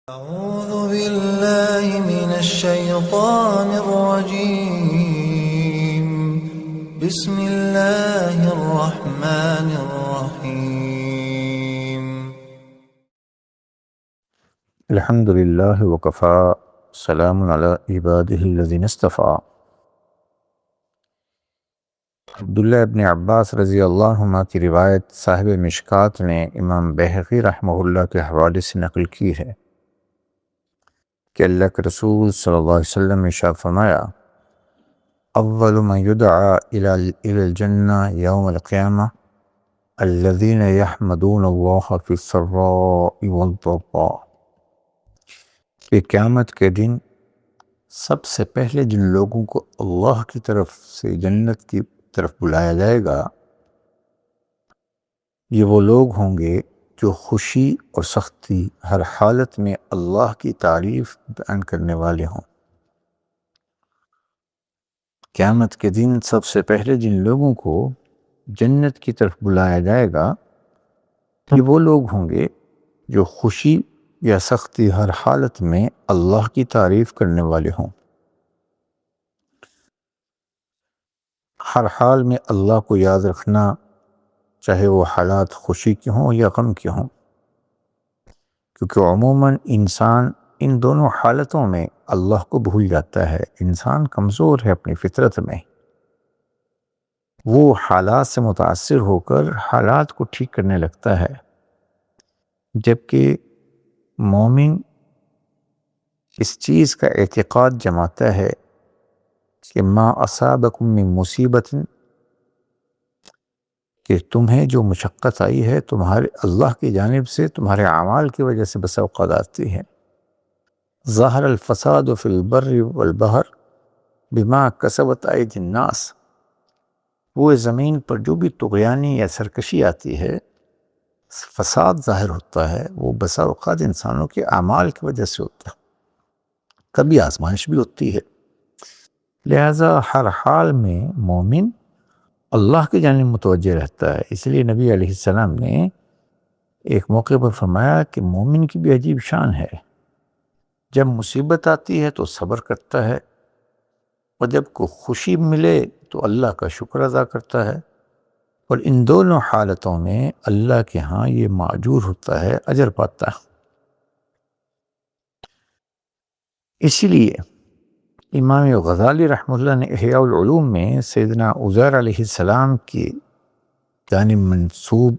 أعوذ بالله من الشيطان الرجيم. بسم الله الرحمن الرحيم. الحمد للہ وکفا سلام علی عبادہ الذین اصطفیٰ۔ عبداللہ ابن عباس رضی اللہ عنہ کی روایت صاحب مشکات نے امام بہقی رحمہ اللہ کے حوالے سے نقل کی ہے کہ اللہ کے رسول صلی اللہ علیہ وسلم نے ارشاد فرمایا، اول من یدعا الی الجنہ یوم القیامہ الذین یحمدون اللہ فی السراء والضراء، کہ قیامت کے دن سب سے پہلے جن لوگوں کو اللہ کی طرف سے جنت کی طرف بلایا جائے گا، یہ وہ لوگ ہوں گے جو خوشی اور سختی ہر حالت میں اللہ کی تعریف بیان کرنے والے ہوں۔ قیامت کے دن سب سے پہلے جن لوگوں کو جنت کی طرف بلایا جائے گا، یہ وہ لوگ ہوں گے جو خوشی یا سختی ہر حالت میں اللہ کی تعریف کرنے والے ہوں۔ ہر حال میں اللہ کو یاد رکھنا، چاہے وہ حالات خوشی کے ہوں یا غم کے ہوں، کیونکہ عموماً انسان ان دونوں حالتوں میں اللہ کو بھول جاتا ہے۔ انسان کمزور ہے اپنی فطرت میں، وہ حالات سے متاثر ہو کر حالات کو ٹھیک کرنے لگتا ہے، جبکہ مومن اس چیز کا اعتقاد جماتا ہے کہ ما اصابکم من مصیبت، کہ تمہیں جو مشقت آئی ہے تمہارے اللہ کی جانب سے تمہارے اعمال کی وجہ سے بس اوقات آتی ہے۔ ظہر الفساد فی البر والبحر بما کسبت ایدی الناس، وہ زمین پر جو بھی طغیانی یا سرکشی آتی ہے، فساد ظاہر ہوتا ہے، وہ بسا اوقات انسانوں کے اعمال کی وجہ سے ہوتا ہے، کبھی آزمائش بھی ہوتی ہے۔ لہذا ہر حال میں مومن اللہ کی جانب متوجہ رہتا ہے۔ اس لیے نبی علیہ السلام نے ایک موقع پر فرمایا کہ مومن کی بھی عجیب شان ہے، جب مصیبت آتی ہے تو صبر کرتا ہے، اور جب کوئی خوشی ملے تو اللہ کا شکر ادا کرتا ہے، اور ان دونوں حالتوں میں اللہ کے ہاں یہ ماجور ہوتا ہے، اجر پاتا ہے۔ اسی لیے امام غزالی رحمہ اللہ نے احیاء العلوم میں سیدنا عزیر علیہ السلام کی جانب منسوب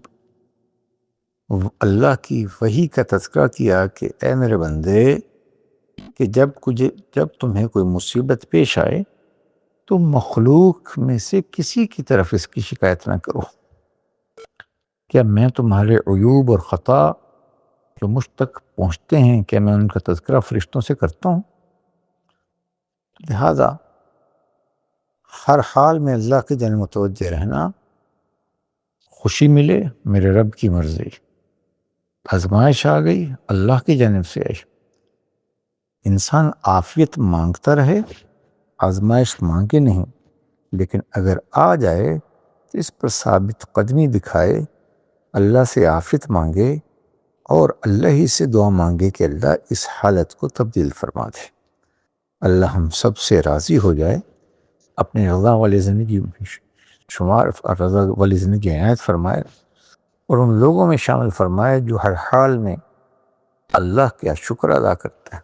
اللہ کی وحی کا تذکرہ کیا کہ اے میرے بندے، کہ جب تمہیں کوئی مصیبت پیش آئے تو مخلوق میں سے کسی کی طرف اس کی شکایت نہ کرو، کیا میں تمہارے عیوب اور خطا جو مجھ تک پہنچتے ہیں کیا میں ان کا تذکرہ فرشتوں سے کرتا ہوں؟ لہذا ہر حال میں اللہ کی جانب متوجہ رہنا، خوشی ملے میرے رب کی مرضی، آزمائش آ گئی اللہ کی جانب سے آئی، انسان عافیت مانگتا رہے، آزمائش مانگے نہیں، لیکن اگر آ جائے تو اس پر ثابت قدمی دکھائے، اللہ سے عافیت مانگے اور اللہ ہی سے دعا مانگے کہ اللہ اس حالت کو تبدیل فرما دے۔ اللہ ہم سب سے راضی ہو جائے، اپنے رضا والی زندگی عنایت فرمائے، اور ان لوگوں میں شامل فرمائے جو ہر حال میں اللہ کا شکر ادا کرتا ہے۔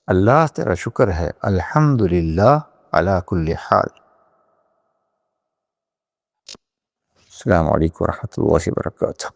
اللہ تیرا شکر ہے، الحمدللہ علی کل حال۔ السلام علیکم ورحمۃ اللہ وبرکاتہ۔